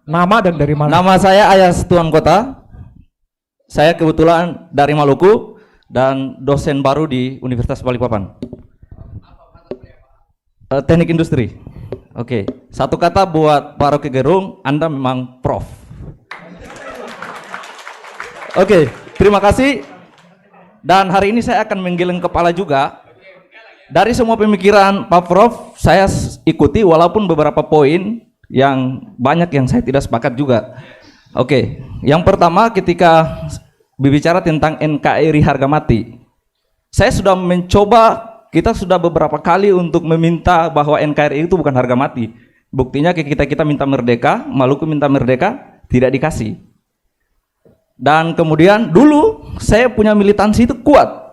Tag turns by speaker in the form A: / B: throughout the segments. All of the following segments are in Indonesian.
A: Nama dan dari mana?
B: Nama saya Ayas Tuan Kota. Saya kebetulan dari Maluku dan dosen baru di Universitas Balikpapan. Teknik industri. Oke, satu kata buat Pak Rocky Gerung, Anda memang prof. Oke, terima kasih. Dan hari ini saya akan menggeleng kepala juga. Dari semua pemikiran Pak Prof, saya ikuti walaupun beberapa poin yang banyak yang saya tidak sepakat juga. Oke, yang pertama ketika berbicara tentang NKRI harga mati, saya sudah mencoba, kita sudah beberapa kali untuk meminta bahwa NKRI itu bukan harga mati. Buktinya kita minta merdeka, Maluku minta merdeka, tidak dikasih. Dan kemudian dulu saya punya militansi itu kuat.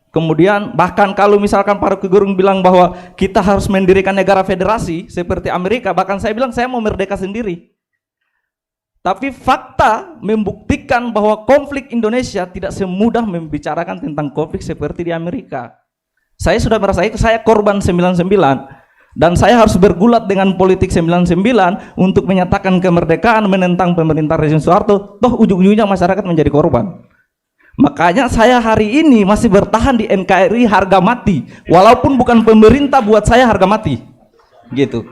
B: Kemudian bahkan kalau misalkan Pak Rocky Gerung bilang bahwa kita harus mendirikan negara federasi seperti Amerika, bahkan saya bilang saya mau merdeka sendiri. Tapi fakta membuktikan bahwa konflik Indonesia tidak semudah membicarakan tentang konflik seperti di Amerika. Saya sudah merasa itu, saya korban 99 dan saya harus bergulat dengan politik 99 untuk menyatakan kemerdekaan, menentang pemerintah rezim Soeharto, toh ujung-ujungnya masyarakat menjadi korban. Makanya saya hari ini masih bertahan di NKRI harga mati, walaupun bukan pemerintah buat saya harga mati, gitu.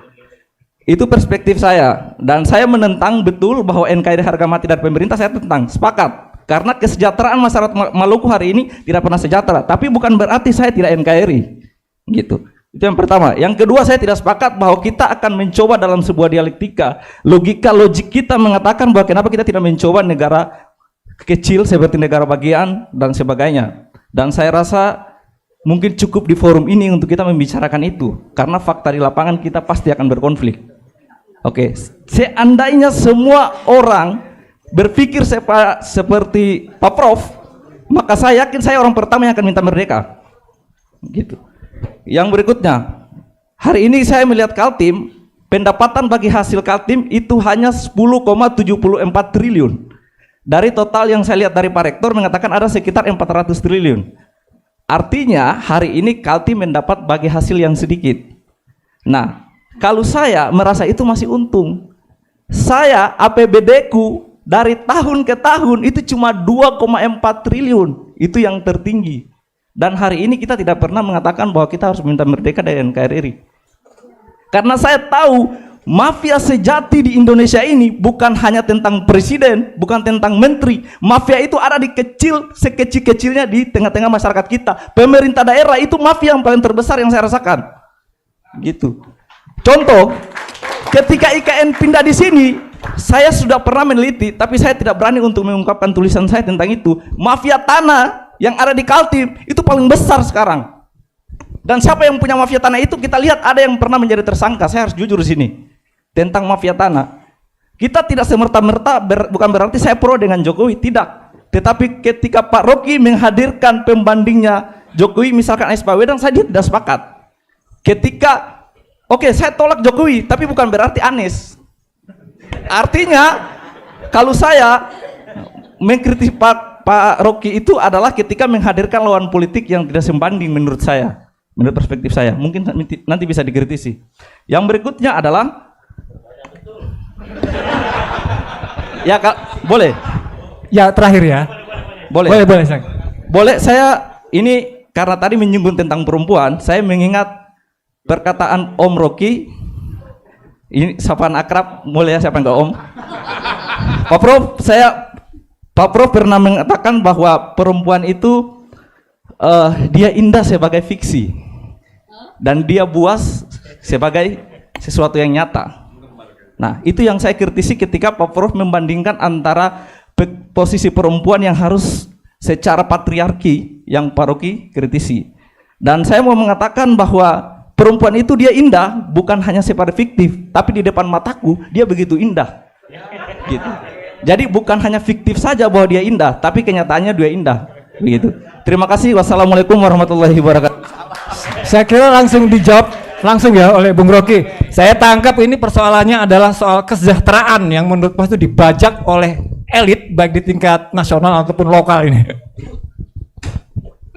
B: Itu perspektif saya, dan saya menentang betul bahwa NKRI harga mati dari pemerintah, saya tentang, sepakat. Karena kesejahteraan masyarakat Maluku hari ini tidak pernah sejahtera, tapi bukan berarti saya tidak NKRI, gitu. Itu yang pertama. Yang kedua, saya tidak sepakat bahwa kita akan mencoba dalam sebuah dialektika, logik kita mengatakan bahwa kenapa kita tidak mencoba negara kecil seperti negara bagian dan sebagainya. Dan saya rasa mungkin cukup di forum ini untuk kita membicarakan itu, karena fakta di lapangan kita pasti akan berkonflik. Oke, seandainya semua orang berpikir seperti Pak Prof, maka saya yakin saya orang pertama yang akan minta merdeka, gitu. Yang berikutnya, hari ini saya melihat Kaltim, pendapatan bagi hasil Kaltim itu hanya 10,74 triliun. Dari total yang saya lihat dari Pak Rektor mengatakan ada sekitar 400 triliun. Artinya hari ini Kaltim mendapat bagi hasil yang sedikit. Nah, kalau saya merasa itu masih untung. Saya APBD-ku dari tahun ke tahun itu cuma 2,4 triliun. Itu yang tertinggi. Dan hari ini kita tidak pernah mengatakan bahwa kita harus minta merdeka dari NKRI. Karena saya tahu mafia sejati di Indonesia ini bukan hanya tentang presiden, bukan tentang menteri. Mafia itu ada di sekecil-kecilnya di tengah-tengah masyarakat kita. Pemerintah daerah itu mafia yang paling terbesar yang saya rasakan. Gitu. Contoh, ketika IKN pindah di sini, saya sudah pernah meneliti, tapi saya tidak berani untuk mengungkapkan tulisan saya tentang itu. Mafia tanah yang ada di Kaltim itu paling besar sekarang. Dan siapa yang punya mafia tanah itu kita lihat ada yang pernah menjadi tersangka. Saya harus jujur di sini tentang mafia tanah. Kita tidak semerta-merta bukan berarti saya pro dengan Jokowi, tidak. Tetapi ketika Pak Rocky menghadirkan pembandingnya Jokowi, misalkan Anies Baswedan, saya tidak sepakat. Ketika oke, saya tolak Jokowi, tapi bukan berarti Anies. Artinya kalau saya mengkritik Pak Rocky itu adalah ketika menghadirkan lawan politik yang tidak sebanding menurut saya, menurut perspektif saya. Mungkin nanti bisa dikritisi. Yang berikutnya adalah ya Kak, boleh?
A: Ya terakhir ya.
B: Boleh.
A: Boleh Sang.
B: Boleh, saya ini karena tadi menyinggung tentang perempuan, saya mengingat perkataan Om Rocky. Ini sapaan akrab, boleh ya siapa enggak Om? Pak Prof pernah mengatakan bahwa perempuan itu dia indah sebagai fiksi dan dia buas sebagai sesuatu yang nyata. Nah, itu yang saya kritisi ketika Pak Prof membandingkan antara posisi perempuan yang harus secara patriarki yang Pak Rocky kritisi. Dan saya mau mengatakan bahwa perempuan itu dia indah bukan hanya secara fiktif, tapi di depan mataku dia begitu indah. Gitu. Jadi bukan hanya fiktif saja bahwa dia indah, tapi kenyataannya dia indah. Begitu. Terima kasih. Wassalamualaikum warahmatullahi wabarakatuh.
A: Saya kira langsung dijawab langsung ya oleh Bung Rocky. Saya tangkap ini persoalannya adalah soal kesejahteraan yang menurut Mas itu dibajak oleh elit baik di tingkat nasional ataupun lokal ini.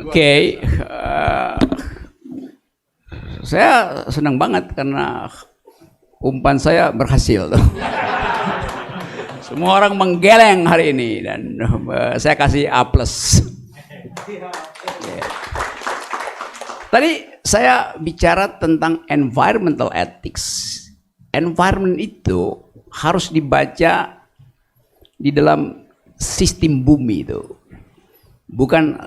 C: Oke, saya senang banget karena umpan saya berhasil. Semua orang menggeleng hari ini dan saya kasih A+. Tadi saya bicara tentang environmental ethics. Environment itu harus dibaca di dalam sistem bumi itu, bukan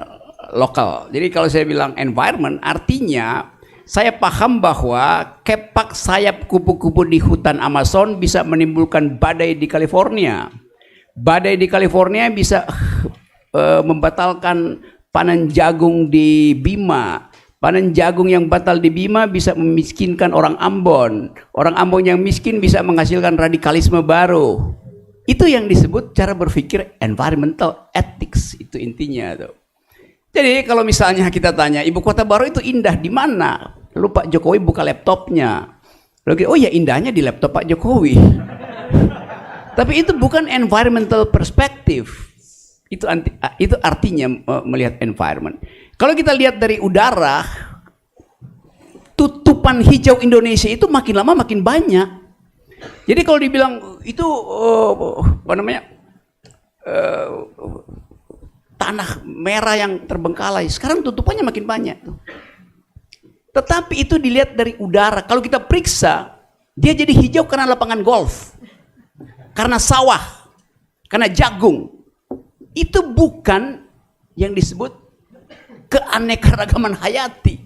C: lokal. Jadi kalau saya bilang environment, artinya saya paham bahwa kepak sayap kupu-kupu di hutan Amazon bisa menimbulkan badai di California. Badai di California bisa membatalkan panen jagung di Bima. Panen jagung yang batal di Bima bisa memiskinkan orang Ambon. Orang Ambon yang miskin bisa menghasilkan radikalisme baru. Itu yang disebut cara berpikir environmental ethics. Itu intinya tuh. Jadi kalau misalnya kita tanya, ibu kota baru itu indah di mana? Lalu Pak Jokowi buka laptopnya. Lalu oh ya indahnya di laptop Pak Jokowi. Tapi itu bukan environmental perspective. Itu artinya melihat environment. Kalau kita lihat dari udara, tutupan hijau Indonesia itu makin lama makin banyak. Jadi kalau dibilang itu apa namanya tanah merah yang terbengkalai, sekarang tutupannya makin banyak. Tetapi itu dilihat dari udara. Kalau kita periksa, dia jadi hijau karena lapangan golf, karena sawah, karena jagung. Itu bukan yang disebut keanekaragaman hayati.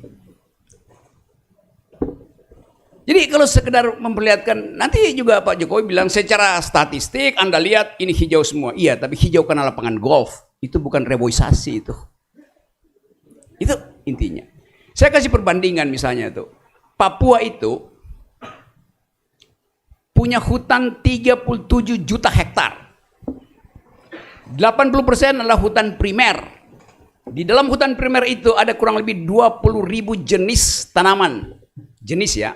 C: Jadi kalau sekedar memperlihatkan, nanti juga Pak Jokowi bilang secara statistik Anda lihat ini hijau semua. Iya, tapi hijau karena lapangan golf. Itu bukan reboisasi itu. Itu intinya. Saya kasih perbandingan misalnya tuh. Papua itu punya hutan 37 juta hektar. 80% adalah hutan primer. Di dalam hutan primer itu ada kurang lebih 20.000 jenis tanaman. Jenis ya.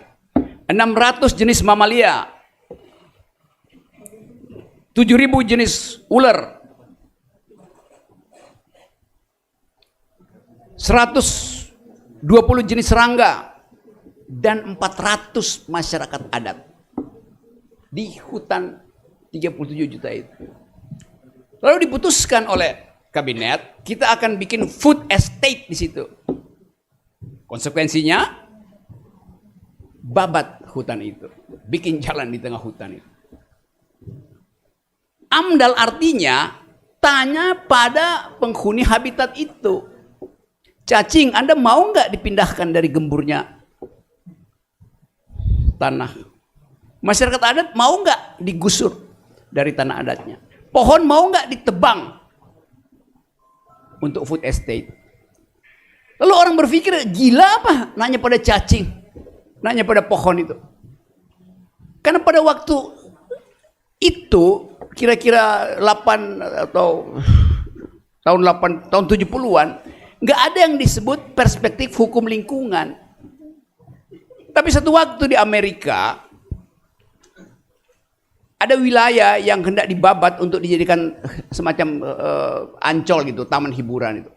C: 600 jenis mamalia. 7.000 jenis ular. 120 jenis serangga. Dan 400 masyarakat adat. Di hutan 37 juta itu. Lalu diputuskan oleh kabinet, kita akan bikin food estate di situ. Konsekuensinya, babat hutan itu, bikin jalan di tengah hutan itu. AMDAL artinya tanya pada penghuni habitat itu, cacing, Anda mau nggak dipindahkan dari gemburnya tanah? Masyarakat adat mau nggak digusur dari tanah adatnya? Pohon mau nggak ditebang untuk food estate? Lalu orang berpikir gila apa? Nanya pada cacing, nanya pada pohon itu. Karena pada waktu itu kira-kira 8 atau tahun 70-an nggak ada yang disebut perspektif hukum lingkungan. Tapi satu waktu di Amerika ada wilayah yang hendak dibabat untuk dijadikan semacam ancol gitu, taman hiburan itu.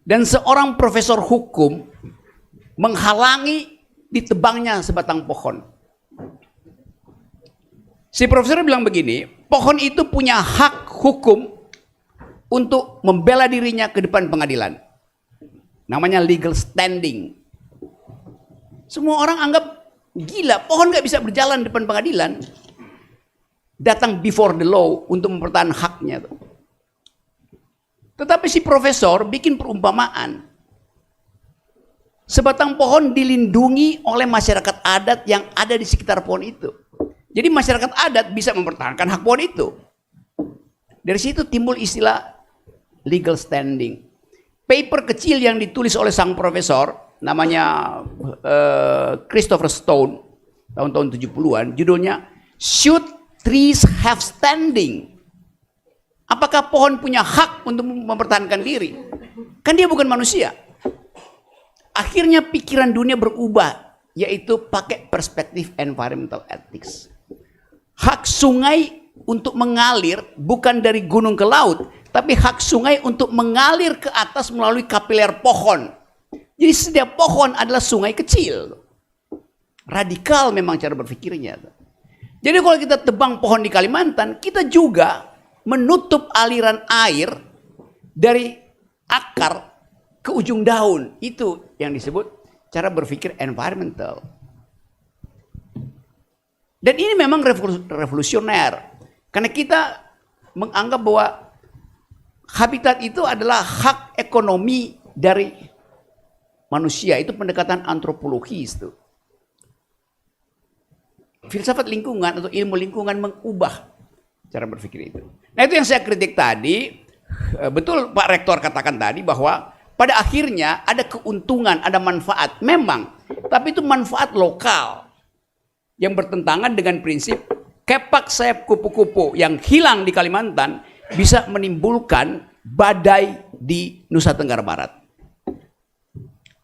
C: Dan seorang profesor hukum menghalangi ditebangnya sebatang pohon. Si profesor bilang begini, pohon itu punya hak hukum untuk membela dirinya ke depan pengadilan. Namanya legal standing. Semua orang anggap gila, pohon nggak bisa berjalan depan pengadilan. Datang before the law untuk mempertahankan haknya. Tetapi si profesor bikin perumpamaan. Sebatang pohon dilindungi oleh masyarakat adat yang ada di sekitar pohon itu. Jadi masyarakat adat bisa mempertahankan hak pohon itu. Dari situ timbul istilah legal standing. Paper kecil yang ditulis oleh sang profesor, namanya Christopher Stone, tahun-tahun 70-an, judulnya Should Trees Have Standing? Apakah pohon punya hak untuk mempertahankan diri? Kan dia bukan manusia. Akhirnya pikiran dunia berubah, yaitu pakai perspektif environmental ethics. Hak sungai untuk mengalir bukan dari gunung ke laut, tapi hak sungai untuk mengalir ke atas melalui kapiler pohon. Jadi setiap pohon adalah sungai kecil. Radikal memang cara berpikirnya. Jadi kalau kita tebang pohon di Kalimantan, kita juga menutup aliran air dari akar ke ujung daun. Itu yang disebut cara berpikir environmental. Dan ini memang revolusioner. Karena kita menganggap bahwa habitat itu adalah hak ekonomi dari manusia. Itu pendekatan antropologis tuh. Filsafat lingkungan atau ilmu lingkungan mengubah cara berpikir itu. Nah itu yang saya kritik tadi. Betul Pak Rektor katakan tadi bahwa pada akhirnya ada keuntungan, ada manfaat. Memang, tapi itu manfaat lokal yang bertentangan dengan prinsip kepak sayap kupu-kupu yang hilang di Kalimantan bisa menimbulkan badai di Nusa Tenggara Barat.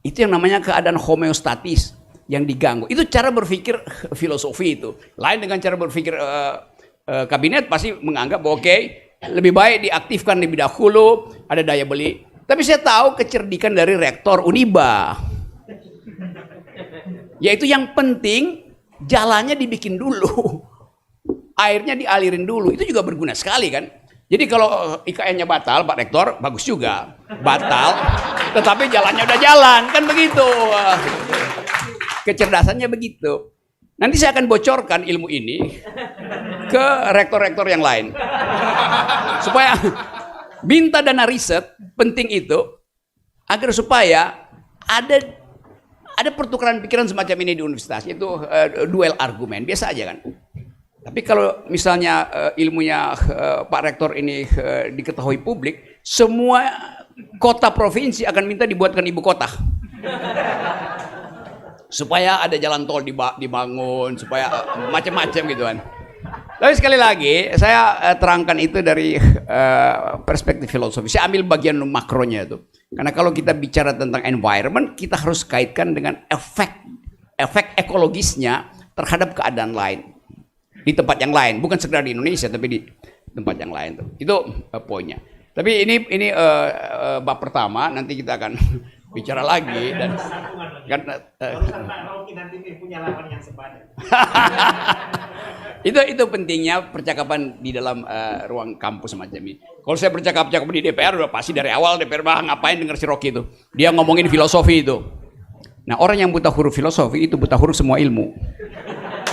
C: Itu yang namanya keadaan homeostatis yang diganggu. Itu cara berpikir filosofi itu. Lain dengan cara berpikir kabinet pasti menganggap bahwa oke, lebih baik diaktifkan lebih dahulu, ada daya beli. Tapi saya tahu kecerdikan dari rektor Uniba. Yaitu yang penting jalannya dibikin dulu. Airnya dialirin dulu. Itu juga berguna sekali kan. Jadi kalau IKN-nya batal, Pak Rektor, bagus juga. Batal, tetapi jalannya udah jalan. Kan begitu. Kecerdasannya begitu. Nanti saya akan bocorkan ilmu ini ke rektor-rektor yang lain. Supaya minta dana riset penting itu agar supaya ada pertukaran pikiran semacam ini di universitas, yaitu duel argumen. Biasa aja kan. Tapi kalau misalnya ilmunya Pak Rektor ini diketahui publik, semua kota provinsi akan minta dibuatkan ibu kota. Supaya ada jalan tol dibangun, supaya macam-macam gitu kan. Tapi sekali lagi saya terangkan itu dari perspektif filosofi. Saya ambil bagian makronya itu. Karena kalau kita bicara tentang environment, kita harus kaitkan dengan efek ekologisnya terhadap keadaan lain di tempat yang lain, bukan sekedar di Indonesia tapi di tempat yang lain tuh. Itu poinnya. Tapi ini bab pertama, nanti kita akan bicara lagi dan kan itu pentingnya percakapan di dalam ruang kampus semacam ini. Kalau saya bercakap-cakap di DPR udah pasti dari awal DPR ngapain dengar si Rocky itu. Dia ngomongin filosofi itu. Nah, orang yang buta huruf filosofi itu buta huruf semua ilmu.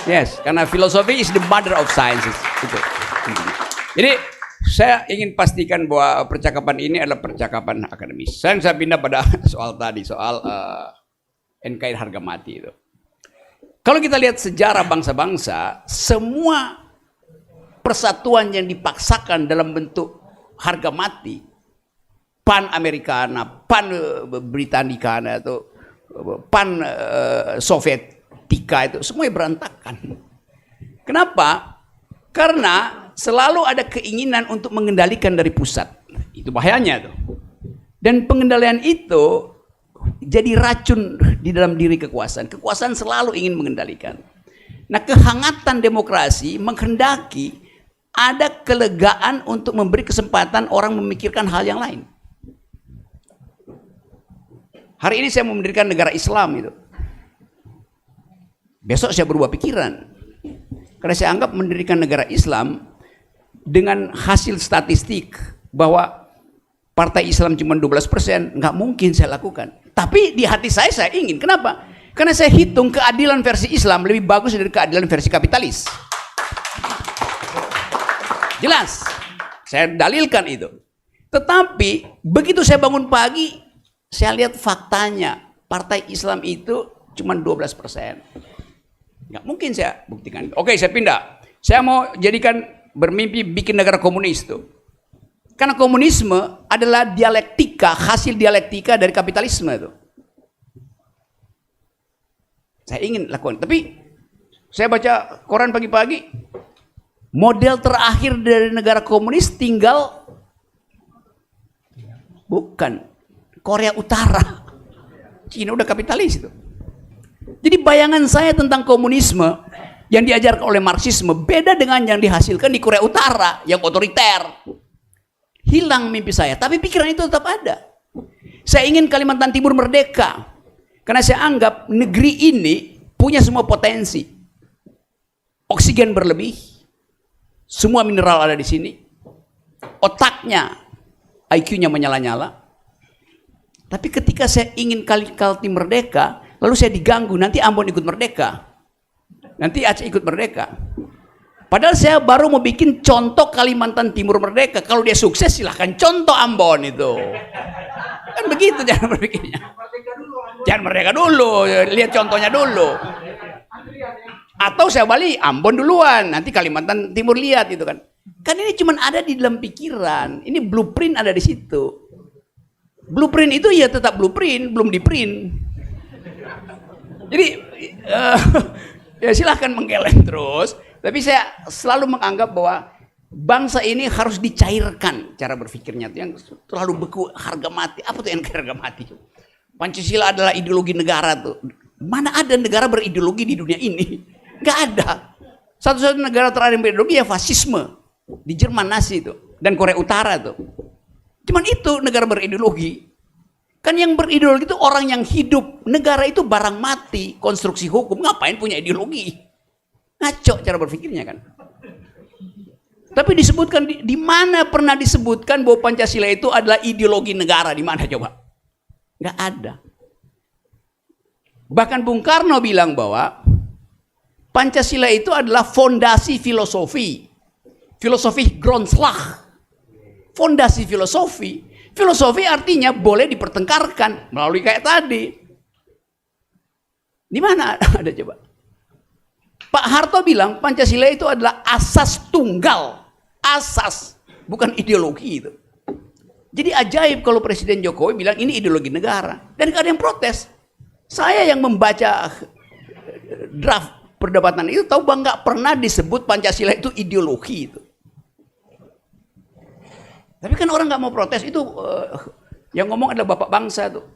C: Yes, karena filosofi is the mother of sciences. Itu. Jadi saya ingin pastikan bahwa percakapan ini adalah percakapan akademis. Saya pindah pada soal tadi, soal NKRI harga mati itu. Kalau kita lihat sejarah bangsa-bangsa, semua persatuan yang dipaksakan dalam bentuk harga mati, pan Americana, pan Britannicana, atau pan Sovietika, itu semuanya berantakan. Kenapa? Karena selalu ada keinginan untuk mengendalikan dari pusat. Itu bahayanya tuh. Dan pengendalian itu jadi racun di dalam diri kekuasaan. Kekuasaan selalu ingin mengendalikan. Nah, kehangatan demokrasi menghendaki ada kelegaan untuk memberi kesempatan orang memikirkan hal yang lain. Hari ini saya mau mendirikan negara Islam itu. Besok saya berubah pikiran. Karena saya anggap mendirikan negara Islam dengan hasil statistik bahwa partai Islam cuma 12%, nggak mungkin saya lakukan. Tapi di hati saya ingin. Kenapa? Karena saya hitung keadilan versi Islam lebih bagus dari keadilan versi kapitalis. Jelas. Saya dalilkan itu. Tetapi begitu saya bangun pagi, saya lihat faktanya. Partai Islam itu cuma 12%. Nggak mungkin saya buktikan. Oke, saya pindah. Saya mau jadikan bermimpi bikin negara komunis tuh. Karena komunisme adalah dialektika, hasil dialektika dari kapitalisme itu. Saya ingin lakukan, tapi saya baca koran pagi-pagi, model terakhir dari negara komunis tinggal bukan Korea Utara. Cina udah kapitalis itu. Jadi bayangan saya tentang komunisme yang diajarkan oleh Marxisme beda dengan yang dihasilkan di Korea Utara yang otoriter. Hilang mimpi saya, tapi pikiran itu tetap ada. Saya ingin Kalimantan Timur merdeka. Karena saya anggap negeri ini punya semua potensi. oksigen berlebih, semua mineral ada di sini, otaknya, IQ-nya menyala-nyala. Tapi ketika saya ingin Kaltim merdeka, lalu saya diganggu, nanti Ambon ikut merdeka, nanti Aceh ikut merdeka. Padahal saya baru mau bikin contoh Kalimantan Timur merdeka. Kalau dia sukses silahkan contoh Ambon itu. Kan begitu jangan berpikirnya. Jangan merdeka dulu, lihat contohnya dulu. Atau saya balik, Ambon duluan, nanti Kalimantan Timur lihat itu kan. Kan ini cuma ada di dalam pikiran. Ini blueprint ada di situ. Blueprint itu ya tetap blueprint, belum diprint. Jadi ya silahkan menggeleng terus. Tapi saya selalu menganggap bahwa bangsa ini harus dicairkan cara berpikirnya. Yang terlalu beku, harga mati. Apa tuh yang harga mati? Pancasila adalah ideologi negara tuh. Mana ada negara berideologi di dunia ini? Nggak ada. Satu-satunya negara terakhir yang berideologi ya fasisme. Di Jerman Nazi itu. Dan Korea Utara tuh. Cuman itu negara berideologi. Kan yang berideologi itu orang yang hidup. Negara itu barang mati. Konstruksi hukum. Ngapain punya ideologi? Ngaco cara berpikirnya kan. Tapi disebutkan, di mana pernah disebutkan bahwa Pancasila itu adalah ideologi negara? Di mana coba? Nggak ada. Bahkan Bung Karno bilang bahwa Pancasila itu adalah fondasi filosofi. Filosofi Grondslag. Fondasi filosofi. Filosofi artinya boleh dipertengkarkan melalui kayak tadi. Di mana ada coba? Pak Harto bilang Pancasila itu adalah asas tunggal. Asas, bukan ideologi itu. Jadi ajaib kalau Presiden Jokowi bilang ini ideologi negara. Dan gak ada yang protes. Saya yang membaca draft perdebatan itu tahu bang nggak pernah disebut Pancasila itu ideologi itu. Tapi kan orang nggak mau protes itu yang ngomong adalah bapak bangsa tuh.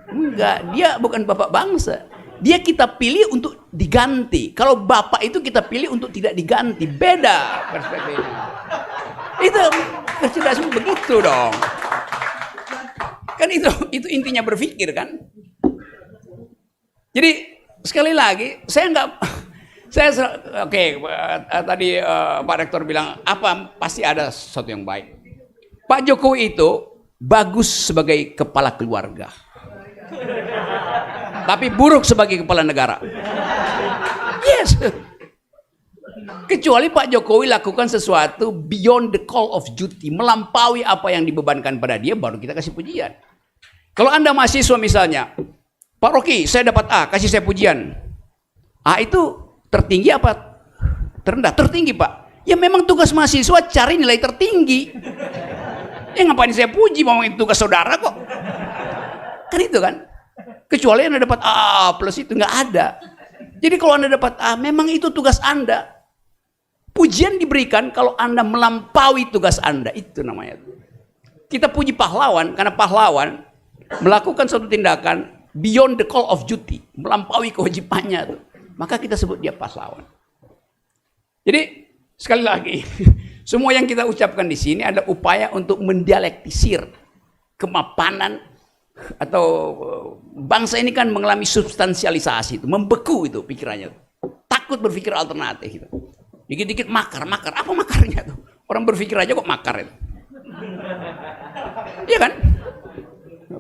C: Enggak, dia bukan bapak bangsa. Dia kita pilih untuk diganti. Kalau bapak itu kita pilih untuk tidak diganti. Beda perspektifnya. Itu kecerdasan begitu dong. Kan itu intinya berpikir kan. Jadi sekali lagi oke, tadi Pak Rektor bilang apa pasti ada sesuatu yang baik. Pak Jokowi itu bagus sebagai kepala keluarga. Tapi buruk sebagai kepala negara. Yes. Kecuali Pak Jokowi lakukan sesuatu beyond the call of duty, melampaui apa yang dibebankan pada dia, baru kita kasih pujian. Kalau Anda mahasiswa misalnya, Pak Rocky, saya dapat A, kasih saya pujian. A itu tertinggi apa terendah? Tertinggi, Pak. Ya memang tugas mahasiswa cari nilai tertinggi. Ya ngapain saya puji, memang itu tugas saudara kok. Kan itu kan. Kecuali Anda dapat A plus itu nggak ada. Jadi kalau Anda dapat A, memang itu tugas Anda. Pujian diberikan kalau Anda melampaui tugas Anda, itu namanya. Kita puji pahlawan karena pahlawan melakukan suatu tindakan beyond the call of duty, melampaui kewajibannya tuh. Maka kita sebut dia pahlawan. Jadi sekali lagi, semua yang kita ucapkan di sini adalah upaya untuk mendialektisir kemapanan atau bangsa ini kan mengalami substansialisasi itu, membeku itu pikirannya, takut berpikir alternatif itu. Dikit-dikit makar, apa makarnya tuh? Orang berpikir aja kok makar itu. Iya kan?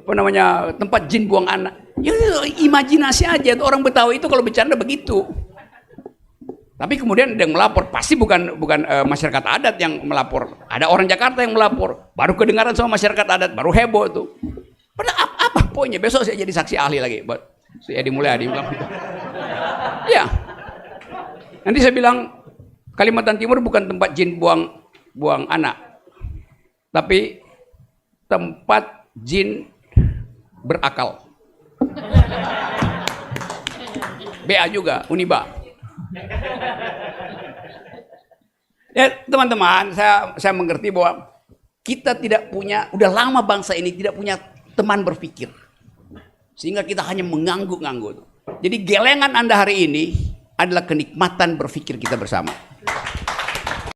C: Apa namanya, tempat jin buang anak. Ya imajinasi aja tuh, orang Betawi itu kalau bercanda begitu. Tapi kemudian ada yang melapor, pasti bukan masyarakat adat yang melapor. Ada orang Jakarta yang melapor, baru kedengaran sama masyarakat adat, baru heboh tuh. Padahal apa poinnya? Besok saya jadi saksi ahli lagi buat saya dimulai bilang. Ya. Nanti saya bilang Kalimantan Timur bukan tempat jin buang anak. Tapi tempat jin berakal. BA juga, Uniba. Ya, teman-teman, saya mengerti bahwa kita tidak punya, udah lama bangsa ini tidak punya teman berpikir. Sehingga kita hanya mengangguk-angguk. Jadi gelengan Anda hari ini adalah kenikmatan berpikir kita bersama.